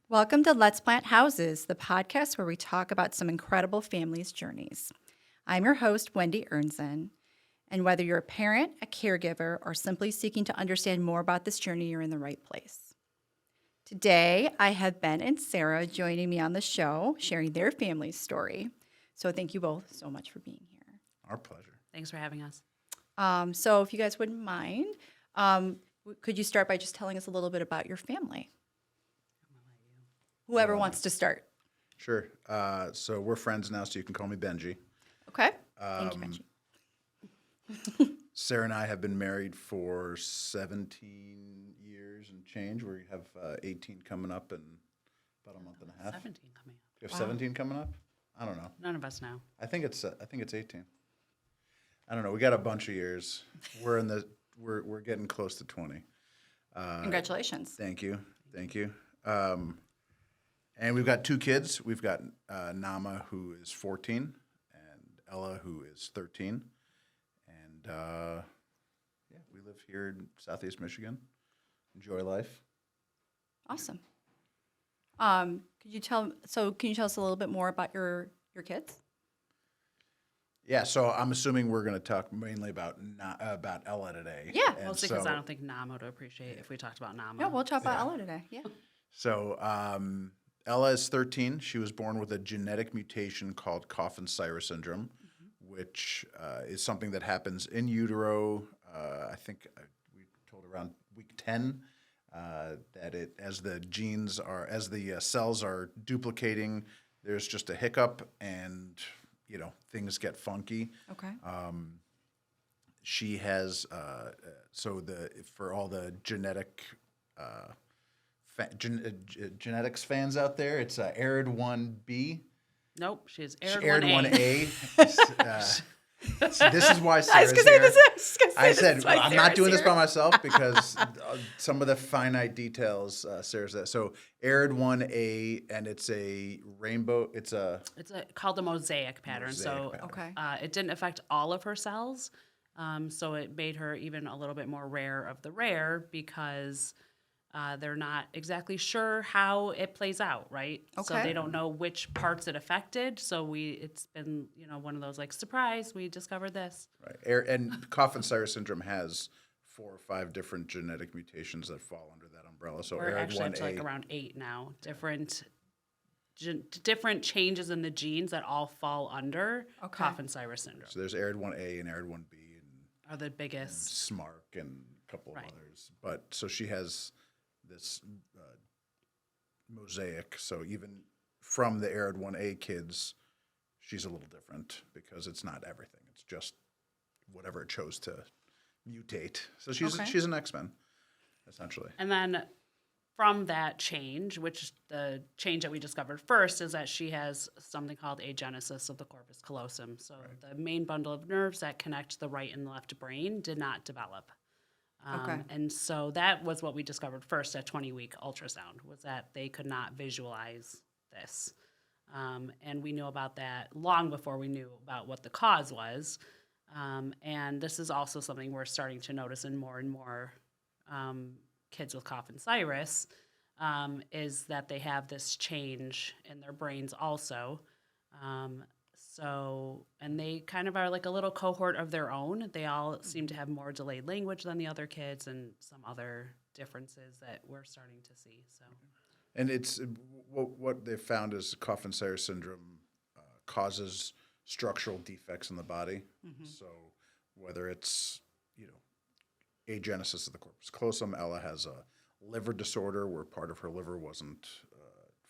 Welcome to Let's Plant Houses, the podcast where we talk about some incredible families' journeys. I'm your host, Wendy Ernzen, and whether you're a parent, a caregiver, or simply seeking to understand more about this journey, you're in the right place. Today, I have Ben and Sarah joining me on the show, sharing their family's story. So thank you both so much for being here. Our pleasure. Thanks for having us. So if you guys wouldn't mind, could you start by just telling us a little bit about your family? Whoever wants to start. Sure. So we're friends now, so you can call me Benji. Okay. Thank you, Benji. Sarah and I have been married for 17 years and change. We have 18 coming up in about a month and a half. 17 coming up. You have 17 coming up? I don't know. None of us know. I think it's 18. I don't know. We got a bunch of years. We're getting close to 20. Congratulations. Thank you. And we've got two kids. We've got Nama, who is 14, and Ellah, who is 13. And we live here in Southeast Michigan. Enjoy life. Awesome. Can you tell us a little bit more about your kids? Yeah, so I'm assuming we're going to talk mainly about Ellah today. Yeah. And Mostly because I don't think Nama would appreciate if we talked about Nama. Yeah, we'll talk about Ellah today. Yeah. So Ellah is 13. She was born with a genetic mutation called Coffin-Siris Syndrome, which is something that happens in utero. I think we told around week 10 that as the cells are duplicating, there's just a hiccup and things get funky. Okay. She has for all the genetics fans out there, it's ARID1B. Nope, she's ARID1A. So this is why Sarah's here. I said, I'm not doing this by myself because some of the finite details Sarah's there. So ARID1A, and it's a rainbow. It's called a mosaic pattern. Okay. It didn't affect all of her cells, so it made her even a little bit more rare of the rare because they're not exactly sure how it plays out, right? Okay. So they don't know which parts it affected. So it's been, one of those like, surprise, we discovered this. Right. And Coffin-Siris Syndrome has 4 or 5 different genetic mutations that fall under that umbrella. So we're actually up to ARID1A, like around 8 now. Different changes in the genes that all fall under Coffin-Siris Syndrome. So there's ARID1A and ARID1B and are the biggest. And SMARC and a couple of others. But so she has this mosaic. So even from the ARID1A kids, she's a little different because it's not everything. It's just whatever it chose to mutate. So she's an X-Men, essentially. And then from that change, which the change that we discovered first is that she has something called Agenesis of the Corpus Callosum. So the main bundle of nerves that connect the right and left brain did not develop. And so that was what we discovered first at 20-week ultrasound, was that they could not visualize this. And we knew about that long before we knew about what the cause was. And this is also something we're starting to notice in more and more kids with Coffin-Siris, is that they have this change in their brains also. And they kind of are like a little cohort of their own. They all seem to have more delayed language than the other kids and some other differences that we're starting to see. So, and it's what they've found is Coffin-Siris Syndrome causes structural defects in the body. Mm-hmm. So whether it's, agenesis of the corpus callosum, Ellah has a liver disorder where part of her liver wasn't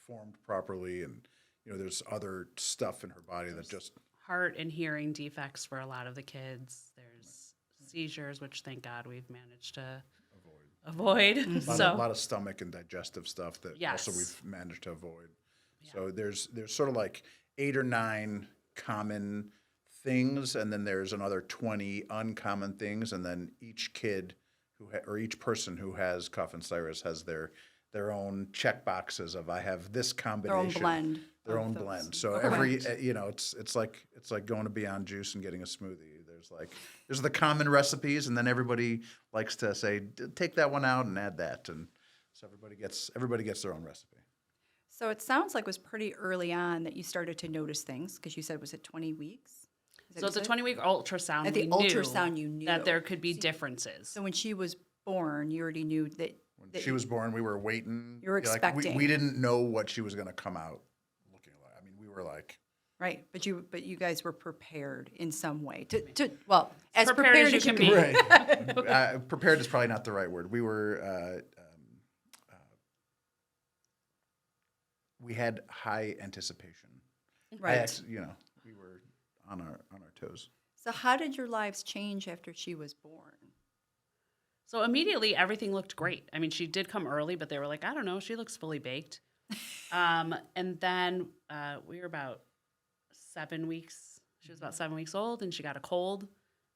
formed properly, and there's other stuff in her body that just heart and hearing defects for a lot of the kids. There's seizures, which thank God we've managed to avoid. Mm-hmm. A lot of stomach and digestive stuff that also we've managed to avoid. Yeah. So there's sort of like 8 or 9 common things, and then there's another 20 uncommon things, and then each kid or each person who has Coffin-Siris has their own check boxes of I have this combination. Their own blend. So every it's like going to Beyond Juice and getting a smoothie. there's the common recipes, and then everybody likes to say, take that one out and add that, and so everybody gets their own recipe. So it sounds like it was pretty early on that you started to notice things, because you said, was it 20 weeks? Is that So what it's you a said? 20-week ultrasound. At the ultrasound, you knew that there could be differences. So when she was born, you already knew that. When she was born, we were waiting. You were expecting. We didn't know what she was going to come out looking like. I mean, we were like. Right, but you guys were prepared in some way to well, as Prepared as you can be. Right. Prepared is probably not the right word. We were. We had high anticipation. Right. We were on our toes. So how did your lives change after she was born? So immediately everything looked great. I mean, she did come early, but they were like, I don't know, she looks fully baked. And then we were about 7 weeks. She was about 7 weeks old, and she got a cold,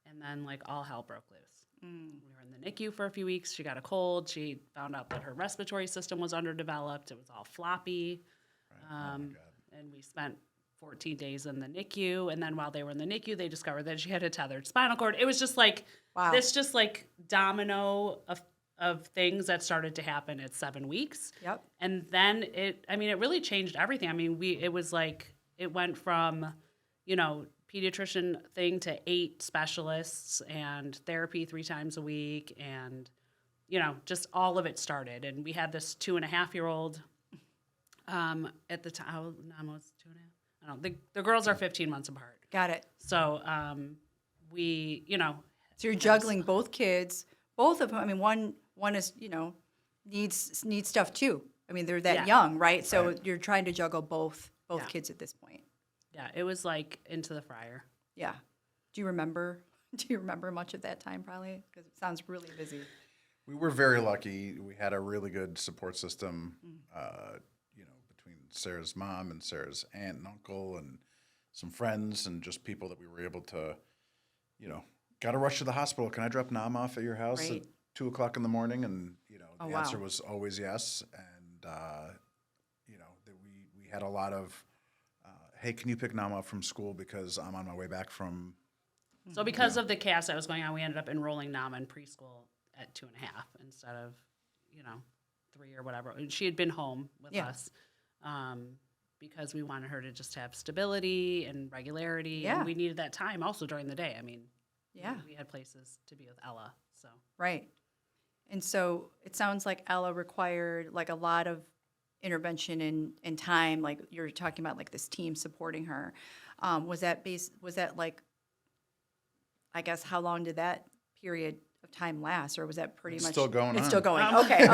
and then like all hell broke loose. We were in the NICU for a few weeks. She got a cold. She found out that her respiratory system was underdeveloped. It was all floppy. Right. Oh my God. And we spent 14 days in the NICU, and then while they were in the NICU, they discovered that she had a tethered spinal cord. It was just like this, just like domino of things that started to happen at 7 weeks. Yep. And then it really changed everything. I mean, it was like it went from, pediatrician thing to 8 specialists and therapy 3 times a week, and just all of it started. And we had this 2.5-year-old. At the time, almost 2.5. I don't know. The girls are 15 months apart. Got it. So we, So you're juggling both kids, both of them. I mean, one is needs stuff too. I mean, they're that young, right? So you're trying to juggle both kids at this point. Yeah, it was like into the fryer. Yeah. Do you remember much of that time? Probably, because it sounds really busy. We were very lucky. We had a really good support system. Between Sarah's mom and Sarah's aunt and uncle and some friends and just people that we were able to, got to rush to the hospital. Can I drop Nam off at your house at 2:00 in the morning? And, the answer was always yes. And, we had a lot of, hey, can you pick Nam up from school because I'm on my way back from. So because of the chaos that was going on, we ended up enrolling Nama in preschool at 2.5 instead of, 3 or whatever. And she had been home with us. Because we wanted her to just have stability and regularity, and we needed that time also during the day. I mean, we had places to be with Ellah, so. Right. And so it sounds like Ellah required like a lot of intervention and time, like you're talking about, like this team supporting her. Was that like, I guess, how long did that period of time last, or was that pretty much still going on? It's still going. Okay.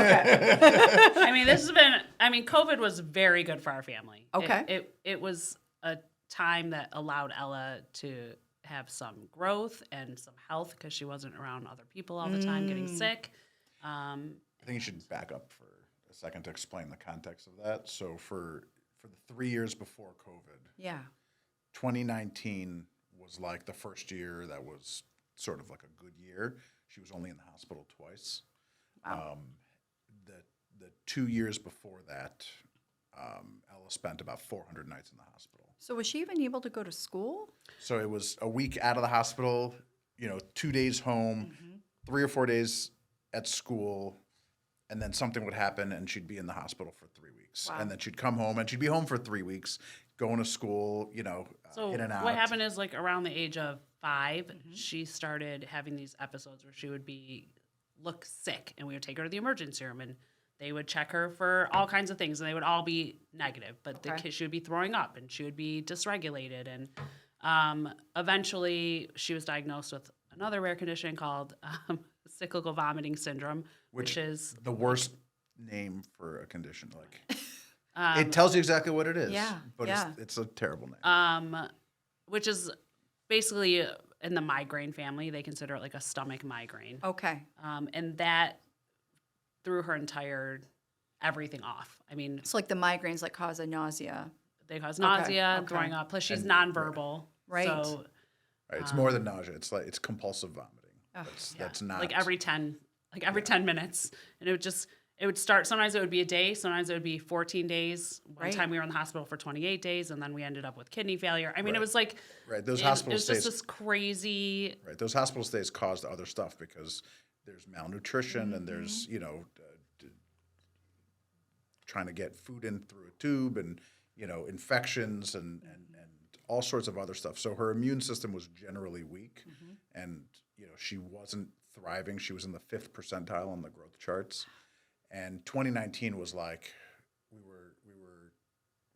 COVID was very good for our family. Okay. It was a time that allowed Ellah to have some growth and some health because she wasn't around other people all the time getting sick. I think you should back up for a second to explain the context of that. So for the 3 years before COVID, 2019 was like the first year that was sort of like a good year. She was only in the hospital twice. Wow. The 2 years before that, Ellah spent about 400 nights in the hospital. So was she even able to go to school? So it was a week out of the hospital, 2 days home, 3 or 4 days at school, and then something would happen and she'd be in the hospital for 3 weeks. Wow. And then she'd come home and she'd be home for 3 weeks, going to school, So in and out. what happened is, like, around the age of 5, she started having these episodes where she would look sick, and we would take her to the emergency room, and they would check her for all kinds of things, and they would all be negative. But she would be throwing up, and she would be dysregulated, and eventually she was diagnosed with another rare condition called cyclical vomiting syndrome, which is the worst name for a condition. Like it tells you exactly what it is, but it's a terrible name. Which is basically in the migraine family. They consider it like a stomach migraine. Okay. And that threw her entire everything off. I mean, It's like the migraines like cause a nausea. they cause nausea, Okay. throwing up. Plus, she's nonverbal. Right. So, Right, it's more than nausea. It's compulsive vomiting. Oh, That's not like every 10 minutes, and it would just. it would start, sometimes it would be a day, sometimes it would be 14 days. One Right. time we were in the hospital for 28 days, and then we ended up with kidney failure. I mean, it was like, Right. Those it hospital was just stays. this crazy, Right. Those hospital stays caused other stuff because there's malnutrition and there's, trying to get food in through a tube and, infections and all sorts of other stuff. So her immune system was generally weak and, she wasn't thriving. She was in the 5th percentile on the growth charts. And 2019 was like, we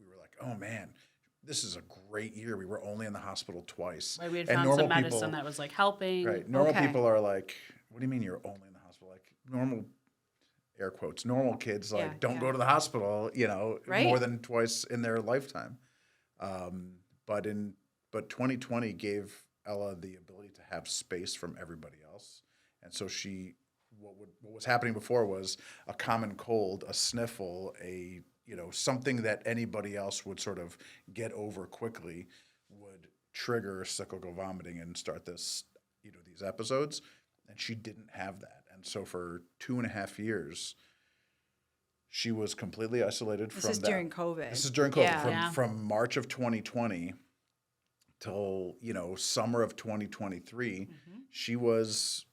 were like, oh man, this is a great year. We were only in the hospital twice. like we had And found normal some medicine people- that was like helping. Right. Normal Okay. people are like, what do you mean you're only in the hospital? Like normal, air quotes, normal kids like Yeah, don't yeah. go to the hospital, Right. more than twice in their lifetime. But 2020 gave Ellah the ability to have space from everybody else. And so what was happening before was a common cold, a sniffle, something that anybody else would sort of get over quickly would trigger cyclical vomiting and start these episodes. And she didn't have that. And so for 2.5 years, she was completely isolated from that. This is during COVID. This is during COVID. Yeah. Yeah. From March of 2020 till, summer of 2023, she was,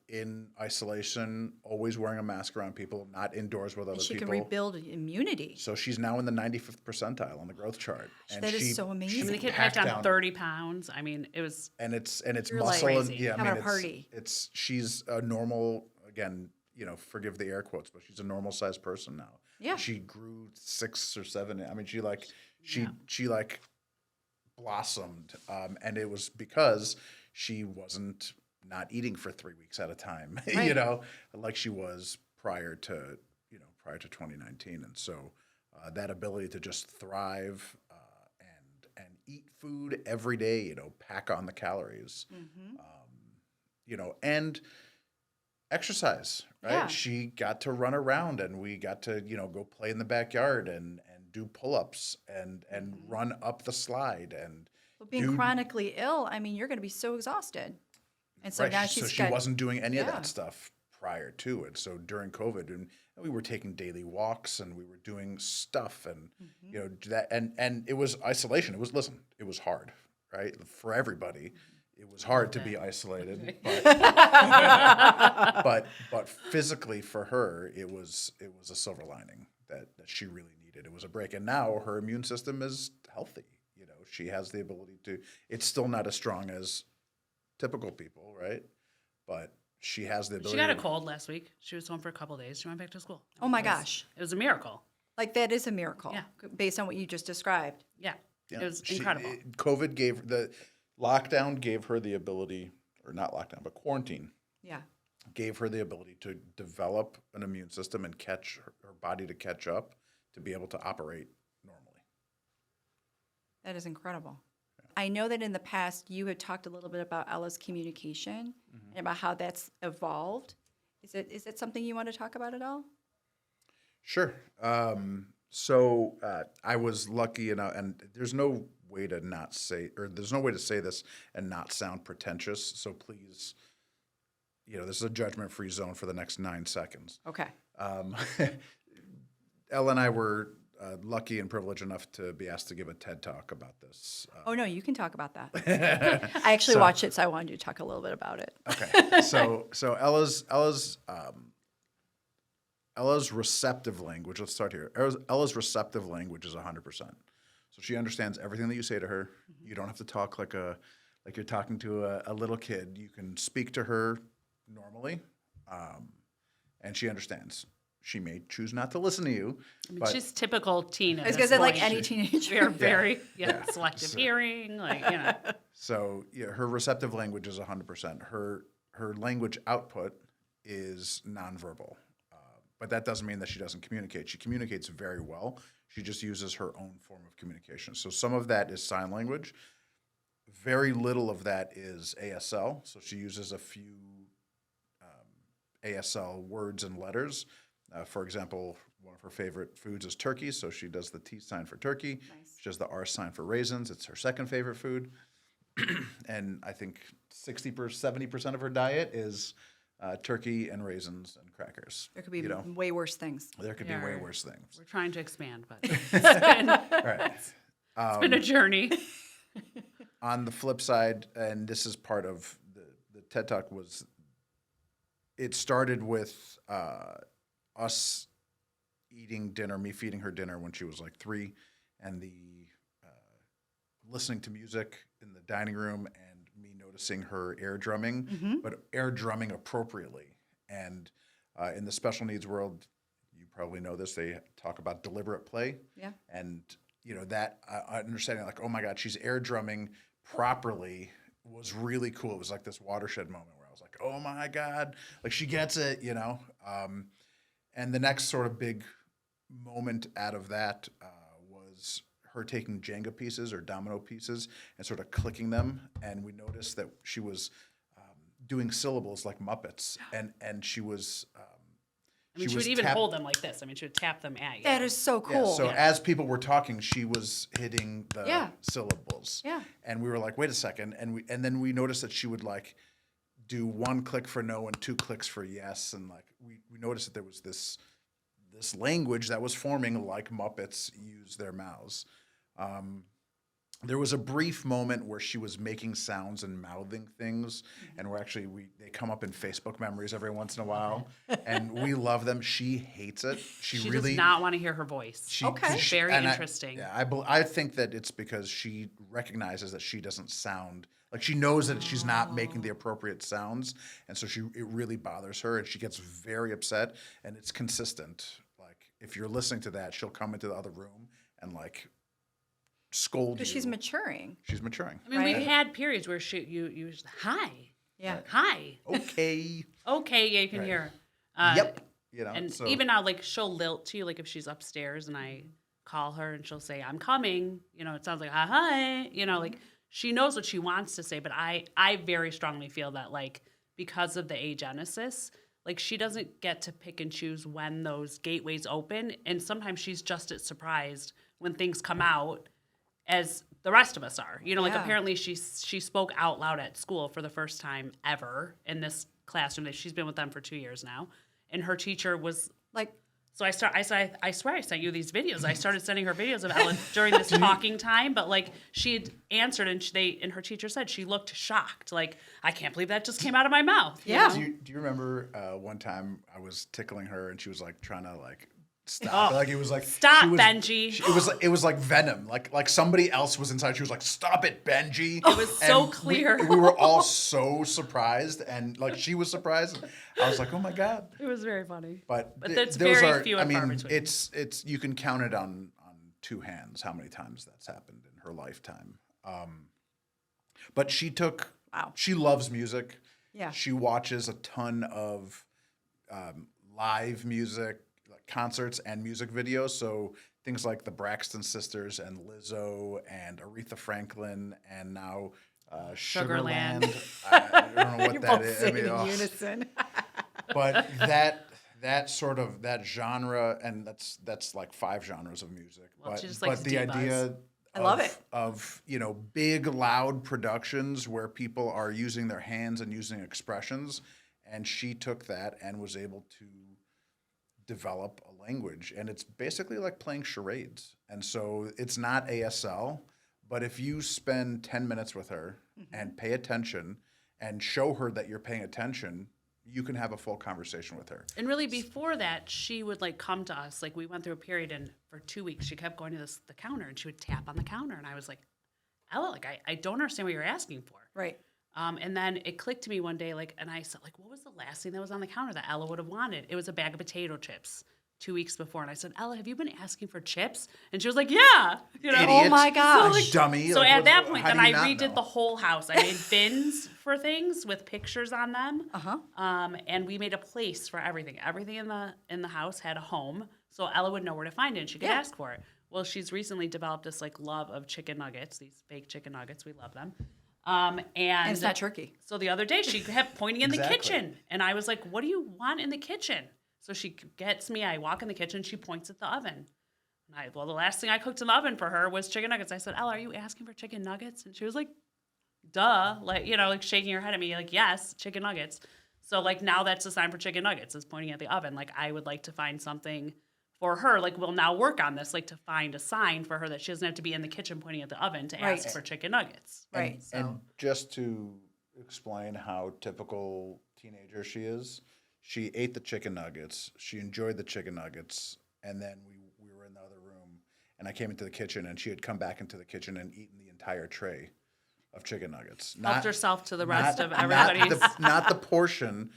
in isolation, always wearing a mask around people, not indoors with other And she people. can rebuild immunity. So she's now in the 95th percentile on the growth chart. And That is so amazing. I mean, the kid packed packed on down- 30 pounds. I mean, it was, and it's You're like muscle and crazy. yeah, I Having mean a party. she's a normal, again, forgive the air quotes, but she's a normal sized person now. Yeah. She grew 6 or 7. I mean, she blossomed, and it was because she wasn't not eating for 3 weeks at a time, Right. like she was prior to 2019, and so that ability to just thrive and eat food every day, pack on the calories, and exercise, right? Yeah. She got to run around and we got to, go play in the backyard and do pull-ups and run up the slide and But being do- chronically ill, I mean, you're going to be so exhausted. And so right, now so she's she got, wasn't doing any of Yeah. that stuff prior to it. So during COVID, and we were taking daily walks and we were doing stuff and that and it was isolation. It was hard, right? For everybody. It was hard to be isolated, but physically for her, it was a silver lining that she really needed. It was a break, and now her immune system is healthy. She has the ability to. It's still not as strong as typical people, right? But she has the ability. she got a cold last week. She was home for a couple of days. She went back to school. oh my gosh, It was a miracle. like that is a miracle Yeah. based on what you just described. Yeah. Yeah, It was incredible. COVID gave the lockdown gave her the ability, or not lockdown, but quarantine Yeah. gave her the ability to develop an immune system and catch her body to catch up to be able to operate normally. That is incredible. I know that in the past you had talked a little bit about Ellah's communication and about how that's evolved. Is it something you want to talk about at all? Sure. So I was lucky enough, and there's no way to say this and not sound pretentious. So please, this is a judgment-free zone for the next 9 seconds. Okay. Ellah and I were lucky and privileged enough to be asked to give a TED Talk about this. Oh no, you can talk about that. I actually watched it, so I wanted you to talk a little bit about it. Okay. So Ella's receptive language. Let's start here. Ella's receptive language is 100%. So she understands everything that you say to her. You don't have to talk like you're talking to a little kid. You can speak to her normally, and she understands. She may choose not to listen to you, I mean, but she's typical teen. I was gonna say like any teenager. We're very Yeah. selective So- hearing, So her receptive language is 100%. Her language output is nonverbal, but that doesn't mean that she doesn't communicate. She communicates very well. She just uses her own form of communication. So some of that is sign language. Very little of that is ASL. So she uses a few ASL words and letters. For example, one of her favorite foods is turkey, so she does the T sign for turkey. Nice. She does the R sign for raisins. It's her second favorite food. And I think 60%, 70% of her diet is turkey and raisins and crackers. There could be way worse things. There could be way worse things. We're trying to expand, but Right. it's been a journey. On the flip side, and this is part of the TED Talk, it started with us eating dinner, me feeding her dinner when she was like 3, and the listening to music in the dining room, and me noticing her air drumming, but air drumming appropriately. And in the special needs world, you probably know this, they talk about deliberate play. Yeah. And that understanding, like, oh my God, she's air drumming properly was really cool. It was like this watershed moment where I was like, oh my God, like she gets it, And the next sort of big moment out of that was her taking Jenga pieces or domino pieces and sort of clicking them. And we noticed that she was doing syllables like Muppets. And she was... she would even hold them like this. She would tap them at you. That is so cool. Yeah, so as people were talking, she was hitting the syllables. Yeah. And we were like, wait a second. And then we noticed that she would like do 1 click for no and 2 clicks for yes. And like we noticed that there was this language that was forming like Muppets use their mouths. There was a brief moment where she was making sounds and mouthing things, and they come up in Facebook memories every once in a while, and we love them. She hates it. She really does not want to hear her voice. It's very interesting. I think that it's because she recognizes that she doesn't sound like she knows that she's not making the appropriate sounds, and so it really bothers her, and she gets very upset, and it's consistent. Like if you're listening to that, she'll come into the other room and like scold you. Because she's maturing. She's maturing. We've had periods where you hi. Yeah. Hi. Okay. Okay, yeah, you can hear. Yep. And even now, like, she'll lilt to you, like, if she's upstairs and I call her and she'll say, I'm coming. It sounds like, hi. Like, she knows what she wants to say, but I very strongly feel that, like, because of the agenesis, like, she doesn't get to pick and choose when those gateways open, and sometimes she's just as surprised when things come out as the rest of us are. Like apparently she spoke out loud at school for the first time ever in this classroom. She's been with them for 2 years now. And her teacher was like, so I swear I sent you these videos. I started sending her videos of Ellah during this talking time, but like she had answered and her teacher said she looked shocked. Like, I can't believe that just came out of my mouth. Yeah. Do you remember one time I was tickling her and she was like trying to like stop. Like it was like stop, Benji. It was like venom. Like somebody else was inside. She was like, "Stop it, Benji." It was so clear. We were all so surprised, and like she was surprised. I was like, "Oh my God!" It was very funny. But that's those very are, few and far between. It's you can count it on 2 hands how many times that's happened in her lifetime. But she took. Wow. She loves music. Yeah. She watches a ton of live music. Concerts and music videos, so things like the Braxton Sisters and Lizzo and Aretha Franklin and now Sugarland. I don't know what You're that both is. singing in unison. But that sort of that genre, and that's like 5 genres of music. Well, she just but likes the divas. idea I love it. Of big loud productions where people are using their hands and using expressions, and she took that and was able to develop a language, and it's basically like playing charades. And so it's not ASL, but if you spend 10 minutes with her and pay attention and show her that you're paying attention, you can have a full conversation with her. And really before that, she would like come to us, like we went through a period, and for 2 weeks she kept going to the counter and she would tap on the counter, and I was like, Ellah, like I don't understand what you're asking for. Right. And then it clicked to me one day, like, and I said, like, what was the last thing that was on the counter that Ellah would have wanted? It was a bag of potato chips 2 weeks before. And I said, Ellah, have you been asking for chips? And she was like, yeah. Idiot. Oh my gosh. Like, dummy. So like, at that point, then I redid redid the whole house. I made bins for things with pictures on them. And we made a place for everything. Everything in the house had a home, so Ellah would know where to find it and she could ask for it. Well, she's recently developed this like love of chicken nuggets, these baked chicken nuggets. We love them. And it's not turkey. So the other day she kept pointing in the kitchen, and I was like, what do you want in the kitchen? So she gets me, I walk in the kitchen, she points at the oven. And the last thing I cooked in the oven for her was chicken nuggets. I said, Ellah, are you asking for chicken nuggets? And she was like, duh, like, like shaking her head at me, like, yes, chicken nuggets. So like now that's the sign for chicken nuggets is pointing at the oven. Like I would like to find something for her. Like we'll now work on this, like to find a sign for her that she doesn't have to be in the kitchen pointing at the oven to ask for chicken nuggets. Right. And just to explain how typical teenager she is, she ate the chicken nuggets. She enjoyed the chicken nuggets. And then we were in the other room, and I came into the kitchen, and she had come back into the kitchen and eaten the entire tray of chicken nuggets. Helped herself to the rest of everybody's. Not the portion,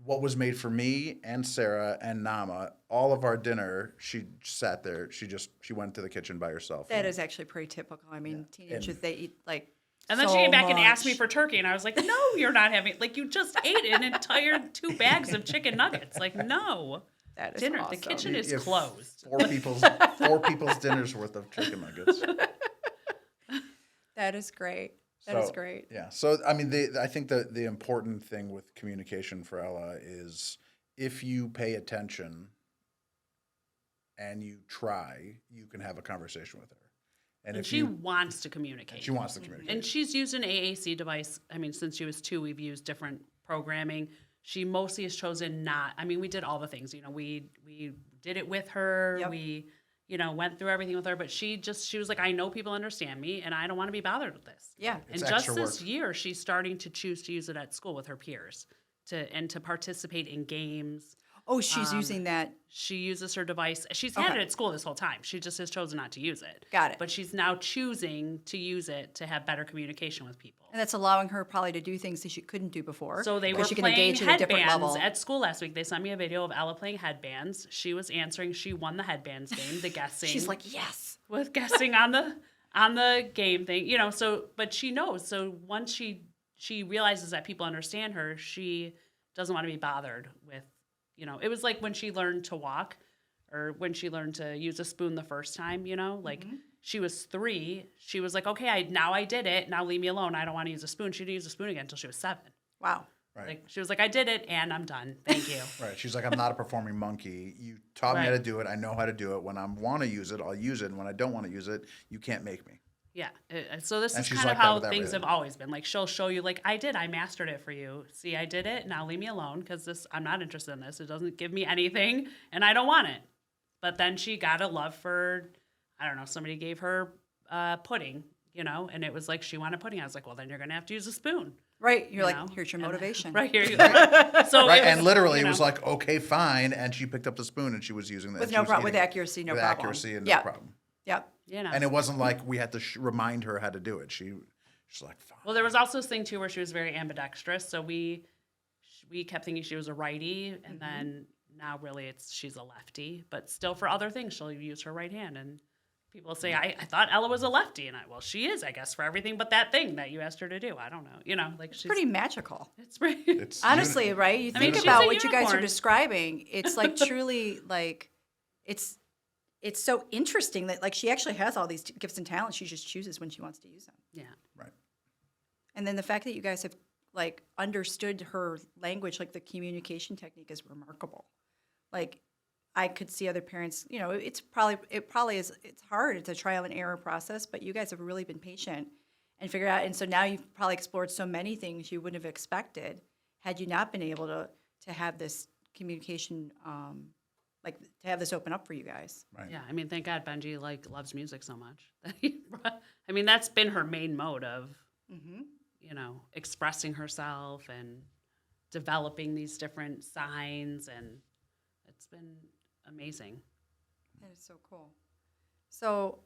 what was made for me and Sarah and Nama. All of our dinner, she sat there. She went to the kitchen by herself. That is actually pretty typical. I mean, teenagers, they eat like And then so she came back and asked me much. for turkey, and I was like, no, you're not having, like, you just ate an entire 2 bags of chicken nuggets. Like, no. That is Dinner, awesome. the kitchen is You have closed. 4 people's dinner's worth of chicken nuggets. That is great. That is great. Yeah. So, I mean, I think the important thing with communication for Ellah is if you pay attention and you try, you can have a conversation with her. And if she wants to communicate. she wants to communicate. And she's used an AAC device. I mean, since she was 2, we've used different programming. She mostly has chosen not. I mean, we did all the things. You know, we did it with her. Yep. We, you know, went through everything with her. But she was like, I know people understand me, and I don't want to be bothered with this. Yeah. It's And just extra this work. year, she's starting to choose to use it at school with her peers to participate in games. Oh, she's using that. She uses her device. She's had it at school this whole time. She just has chosen not to use it. Got it. But she's now choosing to use it to have better communication with people. And that's allowing her probably to do things that she couldn't do before. So they were because she can playing engage at a different headbands level. at school last week. They sent me a video of Ellah playing headbands. She was answering. She won the headbands game, the guessing. She's like, yes. with guessing on the game thing, you know. So, but she knows. So once she realizes that people understand her, she doesn't want to be bothered with, you know. It was like when she learned to walk, or when she learned to use a spoon the first time, you know, like. She was 3. She was like, okay, I did it. Now leave me alone. I don't want to use a spoon. She didn't use a spoon again until she was 7. Wow. Right. Like she was like, I did it and I'm done. Thank you. Right. She's like, I'm not a performing monkey. You taught me how Right. to do it. I know how to do it. When I want to use it, I'll use it. And when I don't want to use it, you can't make me. Yeah. So this And is she's kind like of that how with things everything. have always been. Like she'll show you, like, I mastered it for you. See, I did it. Now leave me alone because I'm not interested in this. It doesn't give me anything and I don't want it. But then she got a love for, I don't know, somebody gave her pudding, you know, and it was like she wanted pudding. I was like, well, then you're going to have to use a spoon. Right. You're You like, know? here's your And- motivation. Right here. You go. So Right. it was, And literally you it was know, like, okay, fine. And she picked up the spoon and she was using that. With she no was problem. With eating it. accuracy, no with problem. accuracy and Yeah. no problem. Yep. you know. And it wasn't like we had to remind her how to do it. She's like, fine. Well, there was also this thing too where she was very ambidextrous. So we kept thinking she was a righty, and then now really she's a lefty. But still, for other things, she'll use her right hand. And people say, I thought Ellah was a lefty, and well, she is, I guess, for everything but that thing that you asked her to do. I don't know, you know, like she's Pretty magical. It's pretty. It's Honestly, right? You I mean, think she's about a what you guys are unicorn. describing. It's like truly like it's so interesting that like she actually has all these gifts and talents. She just chooses when she wants to use them. Yeah. right. And then the fact that you guys have like understood her language, like the communication technique is remarkable. Like I could see other parents, you know, it probably is, it's hard. It's a trial and error process, but you guys have really been patient and figured out. And so now you've probably explored so many things you wouldn't have expected had you not been able to have this communication, like to have this open up for you guys. Right. Yeah. I mean, thank God Benji loves music so much. I mean, that's been her main mode of, you know, expressing herself and developing these different signs, and it's been amazing. That is so cool. So,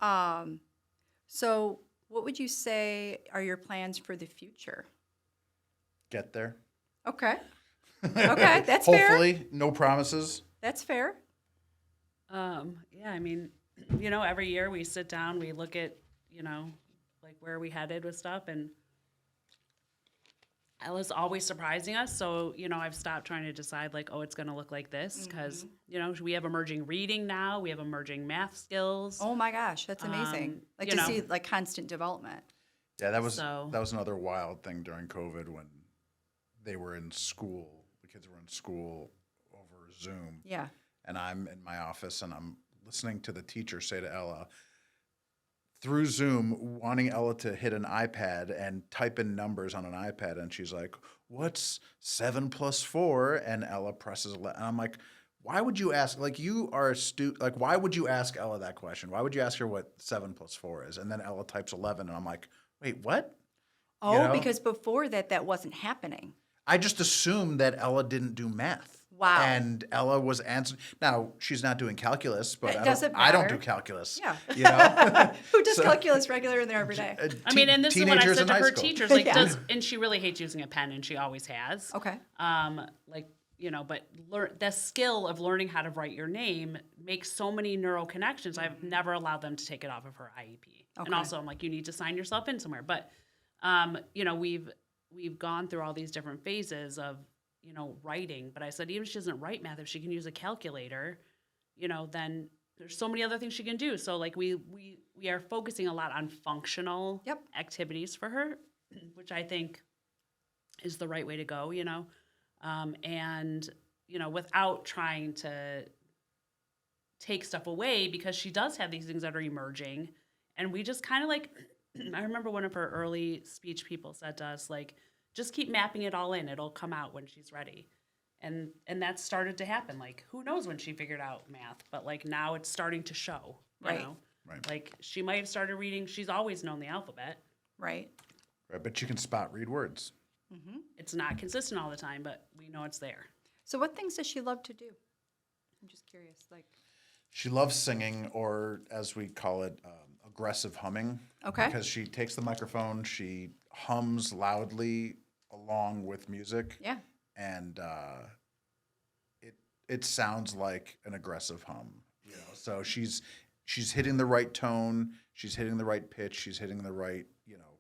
so what would you say are your plans for the future? Get there. Okay. Okay, that's fair. Hopefully, no promises. That's fair. Yeah, I mean, you know, every year we sit down, we look at, you know, like where we headed with stuff, and Ella's always surprising us. So, you know, I've stopped trying to decide like, oh, it's going to look like this, because, you know, we have emerging reading now, we have emerging math skills. Oh my gosh, that's amazing. Like you to know. see like constant development. Yeah, that was So- another wild thing during COVID when they were in school. The kids were in school over Zoom. Yeah. And I'm in my office and I'm listening to the teacher say to Ellah, through Zoom, wanting Ellah to hit an iPad and type in numbers on an iPad. And she's like, what's 7 + 4? And Ellah presses 11. And I'm like, why would you ask? Like, you are a like, why would you ask Ellah that question? Why would you ask her what 7 + 4 is? And then Ellah types 11, and I'm like, wait, what? Oh, because before that wasn't happening. I just assumed that Ellah didn't do math. Wow. And Ellah was answering. Now, she's not doing calculus, but I don't do calculus. Yeah. You know? Who does calculus regular in there every day? I mean, and this is what I said to her teachers. Like, Yeah. and she really hates using a pen, and she always has. Okay. Like, you know, but the skill of learning how to write your name makes so many neural connections. I've never allowed them to take it off of her IEP. Okay. And also, I'm like, you need to sign yourself in somewhere. But, you know, we've gone through all these different phases of, you know, writing. But I said, even if she doesn't write math, if she can use a calculator, you know, then there's so many other things she can do. So, like, we are focusing a lot on functional activities for her, which I think is the right way to go, you know. And, you know, without trying to take stuff away, because she does have these things that are emerging. And we just kind of like, I remember one of her early speech people said to us, like, just keep mapping it all in. It'll come out when she's ready. And that started to happen. Like, who knows when she figured out math, but like now it's starting to show, you know? Right. Like, she might have started reading. She's always known the alphabet. Right. But you can spot read words. Mm-hmm. It's not consistent all the time, but we know it's there. So what things does she love to do? I'm just curious. Like, she loves singing, or as we call it, aggressive humming. Okay. Because she takes the microphone, she hums loudly along with music. Yeah. And it sounds like an aggressive hum. You know, so she's hitting the right tone, she's hitting the right pitch, she's hitting the right, you know,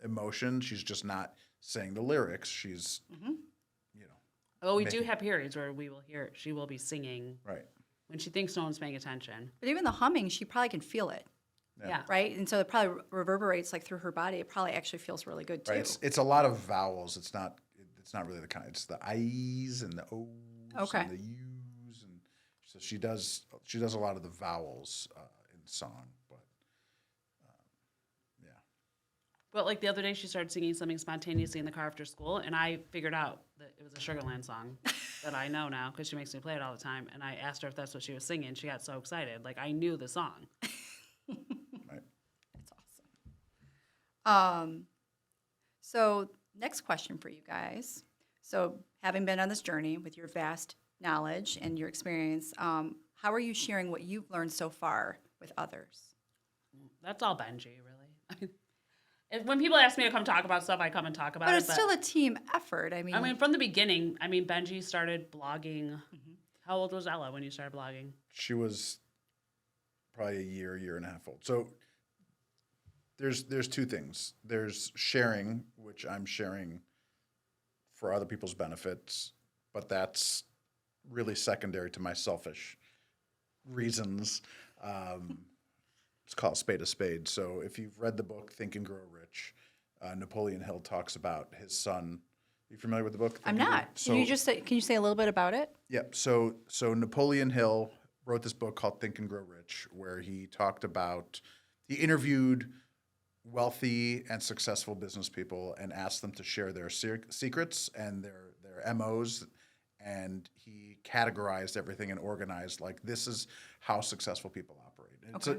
emotion. She's just not saying the lyrics. She's, you know. Oh, we do have periods where we will hear she will be singing Right. when she thinks no one's paying attention. but even the humming, she probably can feel it, Yeah. right? And so it probably reverberates like through her body. It probably actually feels really good too. Right. It's a lot of vowels. It's not really the kind. It's the I's and the O's and the U's, and so she does a lot of the vowels in song. But yeah. But like the other day, she started singing something spontaneously in the car after school, and I figured out that it was a Sugarland song that I know now because she makes me play it all the time. And I asked her if that's what she was singing. She got so excited. Like, I knew the song. Right. That's awesome. So next question for you guys. So having been on this journey with your vast knowledge and your experience, how are you sharing what you've learned so far with others? That's all Benji, really. When people ask me to come talk about stuff, I come and talk about it. But it's still a team effort. I mean, from the beginning, Benji started blogging. Mm-hmm. How old was Ellah when you started blogging? She was probably a year and a half old. So there's two things. There's sharing, which I'm sharing for other people's benefits, but that's really secondary to my selfish reasons. Let's call a spade. So if you've read the book Think and Grow Rich, Napoleon Hill talks about his son. Are you familiar with the book? I'm not. Can you say a little bit about it? Yeah. So Napoleon Hill wrote this book called Think and Grow Rich, where he interviewed wealthy and successful business people and asked them to share their secrets and their MOs, and he categorized everything and organized, like, this is how successful people operate.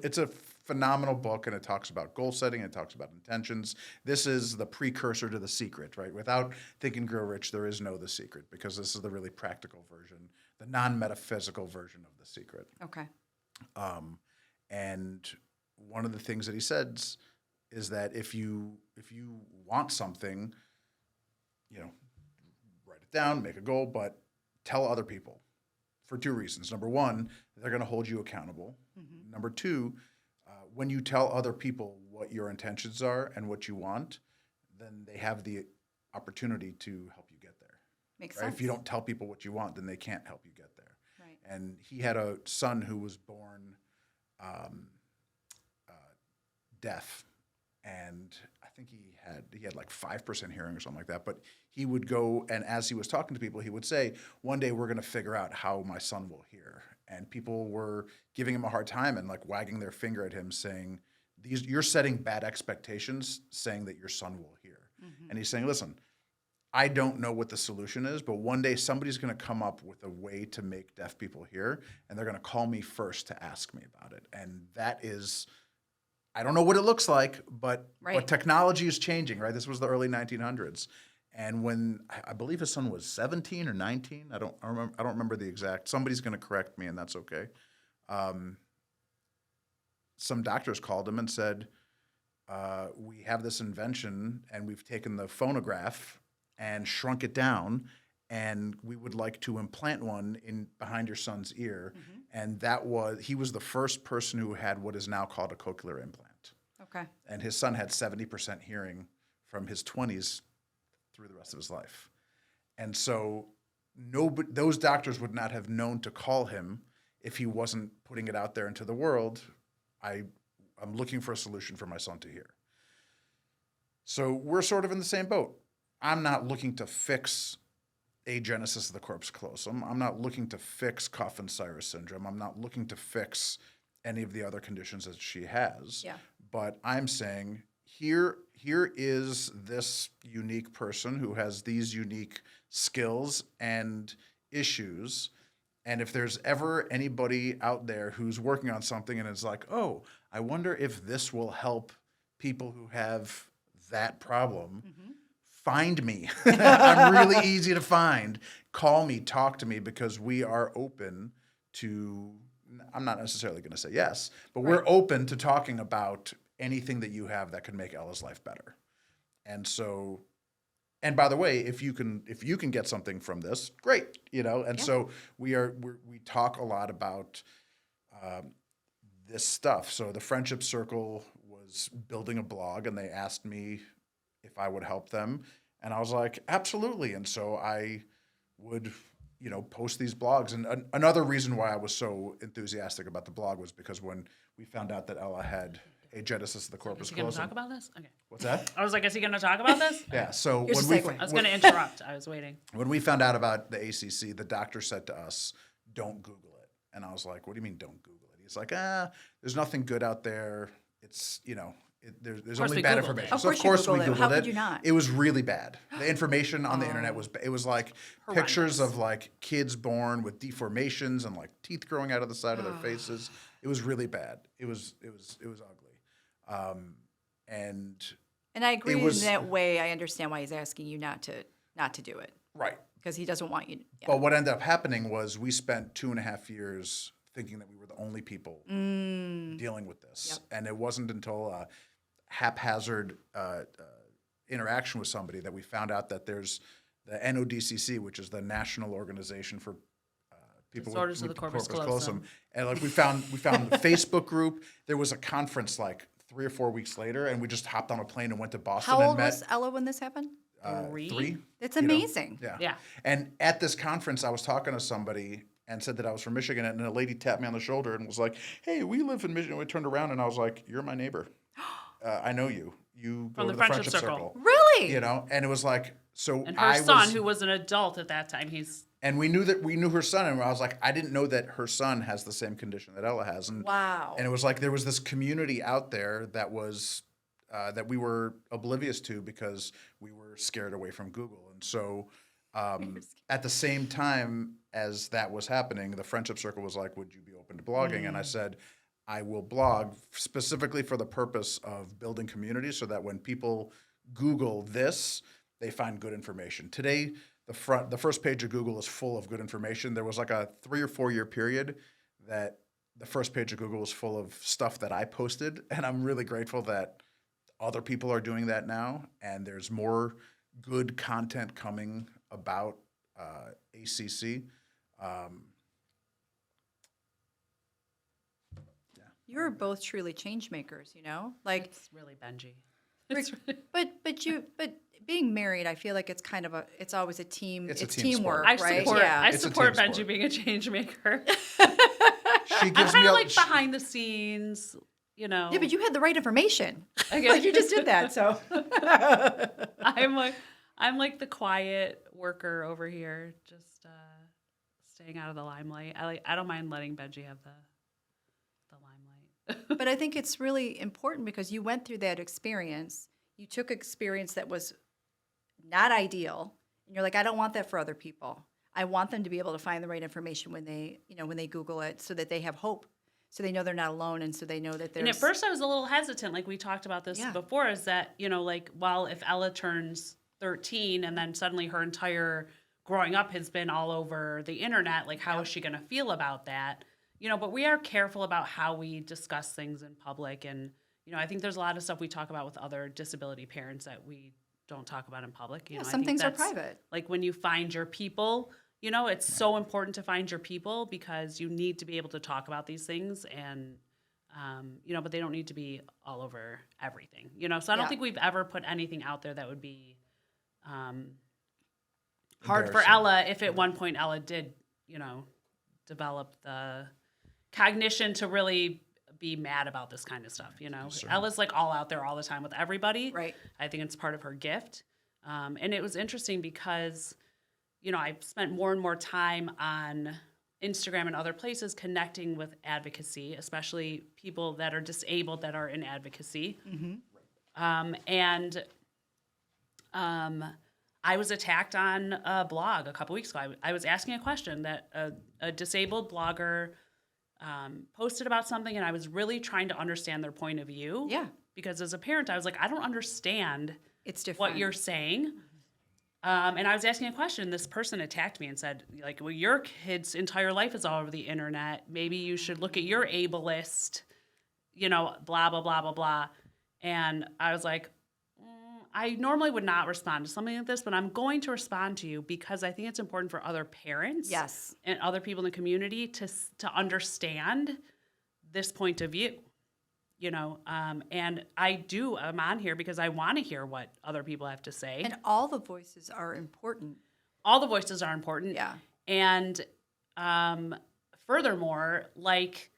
It's a phenomenal book, and it talks about goal setting, it talks about intentions. This is the precursor to The Secret, right? Without Think and Grow Rich, there is no The Secret, because this is the really practical version, the non-metaphysical version of The Secret. Okay. And one of the things that he says is that if you want something, you know, write it down, make a goal, but tell other people for two reasons. Number one, they're going to hold you accountable. Mm-hmm. Number two, when you tell other people what your intentions are and what you want, then they have the opportunity to help you get there. Makes right? sense. If you don't tell people what you want, then they can't help you get there. Right. And he had a son who was born deaf, and I think he had like 5% hearing or something like that. But he would go, and as he was talking to people, he would say, "One day we're going to figure out how my son will hear." And people were giving him a hard time and like wagging their finger at him, saying, "You're setting bad expectations, saying that your son will hear." Mm-hmm. And he's saying, "Listen, I don't know what the solution is, but one day somebody's going to come up with a way to make deaf people hear, and they're going to call me first to ask me about it. And that is, I don't know what it looks like, but technology is changing, right? This was the early 1900s. And when I believe his son was 17 or 19, I don't remember the exact. Somebody's going to correct me, and that's okay. Some doctors called him and said, we have this invention, and we've taken the phonograph and shrunk it down, and we would like to implant one in behind your son's ear. And he was the first person who had what is now called a cochlear implant. Okay. And his son had 70% hearing from his 20s through the rest of his life. And so those doctors would not have known to call him if he wasn't putting it out there into the world. I'm looking for a solution for my son to hear. So we're sort of in the same boat. I'm not looking to fix Agenesis of the Corpus Callosum. I'm not looking to fix Coffin-Siris Syndrome. I'm not looking to fix any of the other conditions that she has. Yeah. But I'm saying, here is this unique person who has these unique skills and issues. And if there's ever anybody out there who's working on something and is like, oh, I wonder if this will help people who have that problem, find me. I'm really easy to find. Call me, talk to me, because we are open to, I'm not necessarily going to say yes, but we're open to talking about anything that you have that could make Ella's life better. And so, and by the way, if you can get something from this, great, And so we talk a lot about this stuff. So the Friendship Circle was building a blog, and they asked me if I would help them, and I was like, absolutely. And so I would, post these blogs. And another reason why I was so enthusiastic about the blog was because when we found out that Ellah had Agenesis of the Corpus Callosum. Is he going to talk about this? Okay. What's that? I was like, is he going to talk about this? Yeah. So Here's when a segue. I was going to interrupt. I was waiting. When we found out about the ACC, the doctor said to us, "Don't Google it." And I was like, "What do you mean, don't Google it?" He's like, there's nothing good out there. It's there's only bad information." So of course we Googled it. How could you not? It was really bad. The information on the internet was like pictures of like kids born with deformations and like teeth growing out of the side of their faces. It was really bad. It was ugly. And I agree in that way. I understand why he's asking you not to do it. Right. Because he doesn't want you. Yeah. But what ended up happening was we spent 2.5 years thinking that we were the only people dealing with this. Yep. And it wasn't until a haphazard interaction with somebody that we found out that there's the NODCC, which is the National Organization for people Disorders with of the Corpus Callosum. Callosum. And like we found the Facebook group. There was a conference like 3 or 4 weeks later, and we just hopped on a plane and went to Boston. How old and met. was Ella when this happened? 3. It's amazing. Yeah. And at this conference, I was talking to somebody and said that I was from Michigan, and a lady tapped me on the shoulder and was like, "Hey, we live in Michigan." We turned around, and I was like, "You're my neighbor. I know you. You go From to the the Friendship Friendship Circle." Circle. Really? And it was like, so And her son, who was an adult at that time, and we knew her son, and I was like, I didn't know that her son has the same condition that Ellah has. And wow. And it was like there was this community out there that was that we were oblivious to because we were scared away from Google. And so at the same time as that was happening, the Friendship Circle was like, would you be open to blogging? And I said, I will blog specifically for the purpose of building community so that when people Google this, they find good information. Today, the first page of Google is full of good information. There was like a 3 or 4 year period that the first page of Google was full of stuff that I posted, and I'm really grateful that other people are doing that now, and there's more good content coming about ACC. You're both truly change makers, Like it's really Benji. but being married, I feel like it's kind of it's always a team. It's teamwork, I right? support, Yeah. I support team Benji sport. being a change maker. She I'm gives kind me of like behind the scenes, Yeah, but you had the right information. Okay. Like you just did that, so. I'm like the quiet worker over here, just staying out of the limelight. I don't mind letting Benji have the limelight. But I think it's really important because you went through that experience. You took experience that was not ideal, And you're like, I don't want that for other people. I want them to be able to find the right information when they, when they Google it, so that they have hope, so they know they're not alone, and so they know that there's. And at first I was a little hesitant, like we talked about this before, is that, like, well, if Ellah turns 13 and then suddenly her entire growing up has been all over the internet, like how is she going to feel about that? But we are careful about how we discuss things in public. And, I think there's a lot of stuff we talk about with other disability parents that we don't talk about in public. Some things are private. Like when you find your people, it's so important to find your people, because you need to be able to talk about these things, and, but they don't need to be all over everything, So I don't think we've ever put anything out there that would be hard for Ellah if at one point Ellah did, develop the cognition to really be mad about this kind of stuff, Ellah's like all out there all the time with everybody. Right. I think it's part of her gift. And it was interesting because, I've spent more and more time on Instagram and other places connecting with advocacy, especially people that are disabled that are in advocacy. I was attacked on a blog a couple weeks ago. I was asking a question that a disabled blogger posted about something, and I was really trying to understand their point of view. Yeah. Because as a parent, I was like, I don't understand It's different. what you're saying. And I was asking a question. This person attacked me and said, like, well, your kid's entire life is all over the internet. Maybe you should look at your ableist, blah, blah, blah, blah, blah. And I was like, I normally would not respond to something like this, but I'm going to respond to you because I think it's important for other parents and other people in the community to understand this point of view, and I'm on here because I want to hear what other people have to say. And all the voices are important. All the voices are important. Yeah. And furthermore, like,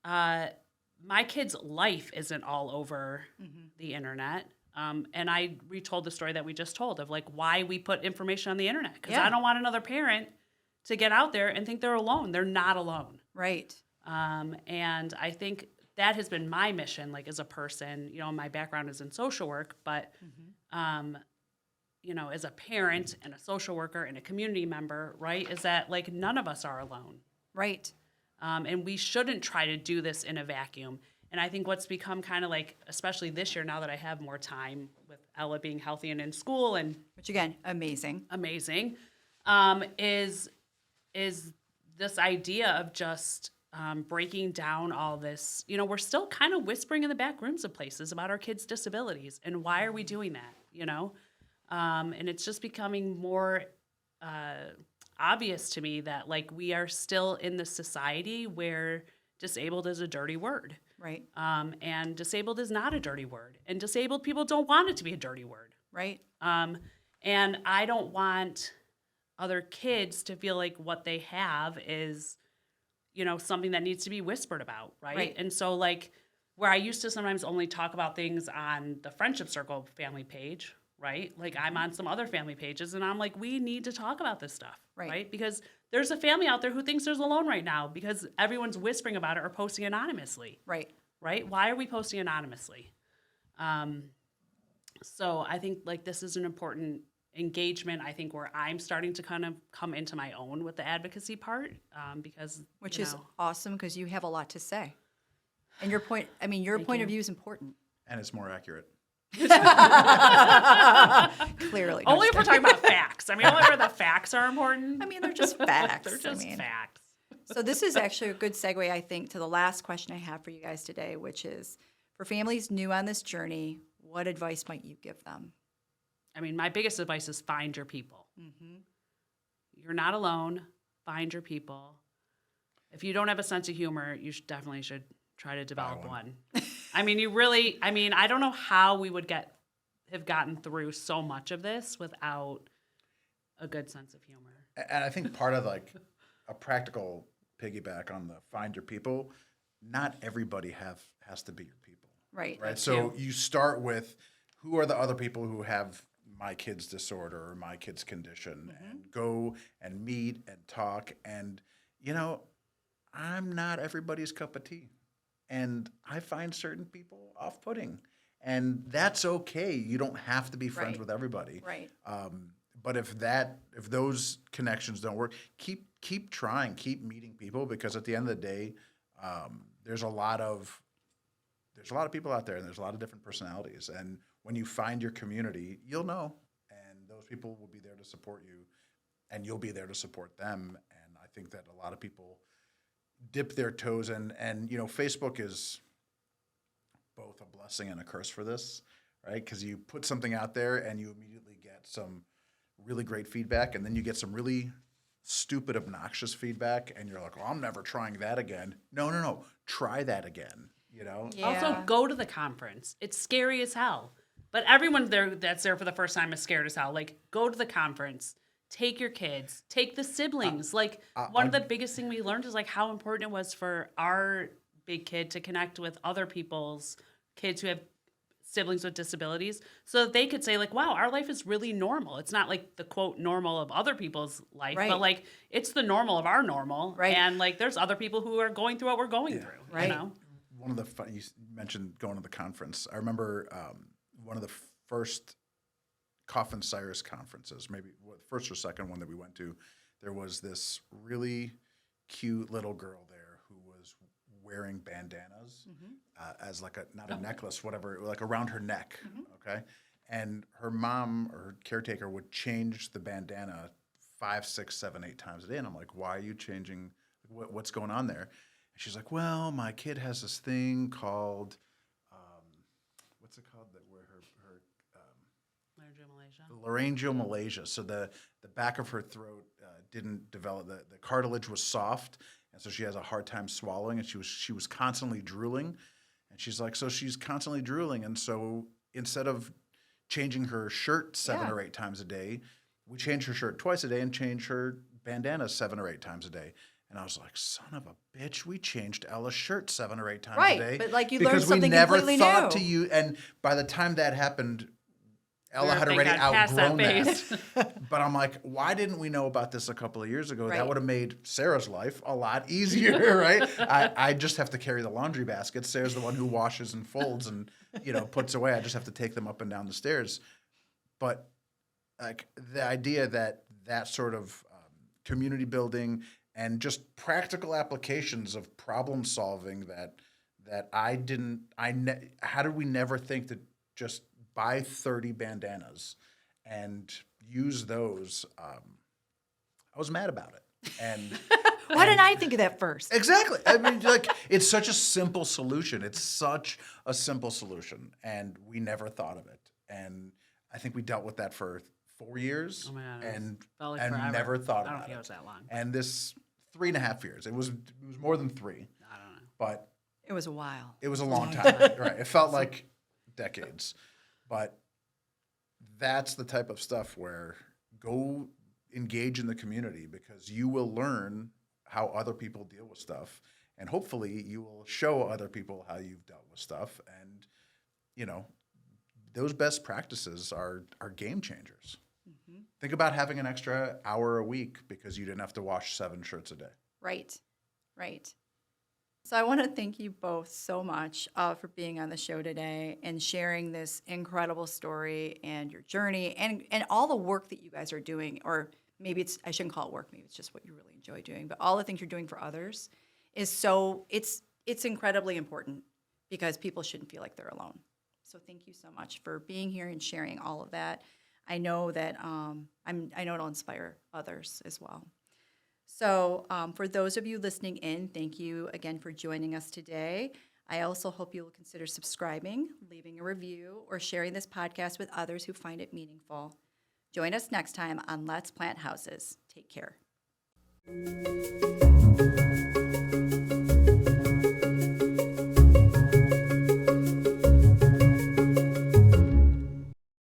my kid's life isn't all over the internet. And I retold the story that we just told of, like, why we put information on the internet. Because I don't want another parent to get out there and think they're alone. They're not alone. Right. And I think that has been my mission, like, as a person. My background is in social work, but, as a parent and a social worker and a community member, right, is that, like, none of us are alone. Right. And we shouldn't try to do this in a vacuum. And I think what's become kind of like, especially this year, now that I have more time with Ellah being healthy and in school, and which again, amazing, is this idea of just breaking down all this. We're still kind of whispering in the back rooms of places about our kids' disabilities, and why are we doing that? And it's just becoming more obvious to me that, like, we are still in the society where disabled is a dirty word. Right. And disabled is not a dirty word. And disabled people don't want it to be a dirty word. Right. And I don't want other kids to feel like what they have is, something that needs to be whispered about, right? And so, like, where I used to sometimes only talk about things on the Friendship Circle family page, right? Like, I'm on some other family pages, and I'm like, we need to talk about this stuff, right? Because there's a family out there who thinks there's alone right now because everyone's whispering about it or posting anonymously. Right. Right? Why are we posting anonymously? So I think, like, this is an important engagement, I think, where I'm starting to kind of come into my own with the advocacy part, because which is awesome, because you have a lot to say, and your point of view is important, and it's more accurate. Clearly, only if we're talking about facts. Only where the facts are important. They're just facts. They're just facts. So this is actually a good segue, I think, to the last question I have for you guys today, which is, for families new on this journey, what advice might you give them? My biggest advice is find your people. You're not alone. Find your people. If you don't have a sense of humor, you definitely should try to develop one. You really, I don't know how we would have gotten through so much of this without a good sense of humor. And I think part of, like, a practical piggyback on the find your people, not everybody has to be your people. Right. So you start with, who are the other people who have my kid's disorder or my kid's condition, and go and meet and talk. And, I'm not everybody's cup of tea. And I find certain people off-putting. And that's okay. You don't have to be friends with everybody. Right. But if those connections don't work, keep trying, keep meeting people, because at the end of the day, there's a lot of people out there, and there's a lot of different personalities. And when you find your community, you'll know, and those people will be there to support you, and you'll be there to support them. And I think that a lot of people dip their toes in, and Facebook is both a blessing and a curse for this, right? Because you put something out there and you immediately get some really great feedback, and then you get some really stupid, obnoxious feedback, and you're like, "Oh, I'm never trying that again." No, try that again. Yeah. Also, go to the conference. It's scary as hell, but everyone that's there for the first time is scared as hell. Like, go to the conference. Take your kids. Take the siblings. One of the biggest things we learned is how important it was for our big kid to connect with other people's kids who have siblings with disabilities, so that they could say wow, our life is really normal. It's not the quote normal of other people's life, right. but it's the normal of our normal. Right. And there's other people who are going through what we're going through. Right. One of the you mentioned going to the conference. I remember one of the first Coffin-Siris conferences, maybe the first or second one that we went to. There was this really cute little girl there who was wearing bandanas as not a necklace, whatever, around her neck. Okay, and her mom or her caretaker would change the bandana 5, 6, 7, 8 times a day, and I'm like, "Why are you changing? What's going on there?" And she's like, "Well, my kid has this thing called what's it called that where her laryngeal malacia. So the back of her throat didn't develop, the cartilage was soft, and so she has a hard time swallowing, and she was constantly drooling. And she's like, so she's constantly drooling, and so instead of changing her shirt 7 or 8 times a day, we change her shirt twice a day and change her bandana 7 or 8 times a day." And I was like, "Son of a bitch, we changed Ella's shirt 7 or 8 times a day." Right, but you because learned something we never completely thought new. to you. And by the time that happened, Ellah We're had thank already God past that outgrown phase. that. But I'm like, why didn't we know about this a couple of years ago? Right. That would have made Sarah's life a lot easier, right? I just have to carry the laundry basket. Sarah's the one who washes and folds and puts away. I just have to take them up and down the stairs. But the idea that sort of community building and just practical applications of problem solving how did we never think to just buy 30 bandanas and use those? I was mad about it. And Why didn't I think of that first? exactly. I mean, it's such a simple solution. It's such a simple solution, and we never thought of it. And I think we dealt with that for 4 years, Oh my God, and felt like and forever. never thought I don't about think it. it was that long. And this 3.5 years. It was more than 3, I don't know. but It was a while. it was a long time. Right. It felt like decades. But that's the type of stuff where go engage in the community, because you will learn how other people deal with stuff, and hopefully you will show other people how you've dealt with stuff. And those best practices are game changers. Think about having an extra hour a week because you didn't have to wash 7 shirts a day. Right. So I want to thank you both so much for being on the show today and sharing this incredible story and your journey and all the work that you guys are doing. Or maybe I shouldn't call it work. Maybe it's just what you really enjoy doing. But all the things you're doing for others is it's incredibly important, because people shouldn't feel like they're alone. So thank you so much for being here and sharing all of that. I know that I know it'll inspire others as well. So for those of you listening in, thank you again for joining us today. I also hope you will consider subscribing, leaving a review, or sharing this podcast with others who find it meaningful. Join us next time on Let's Plant Houses. Take care.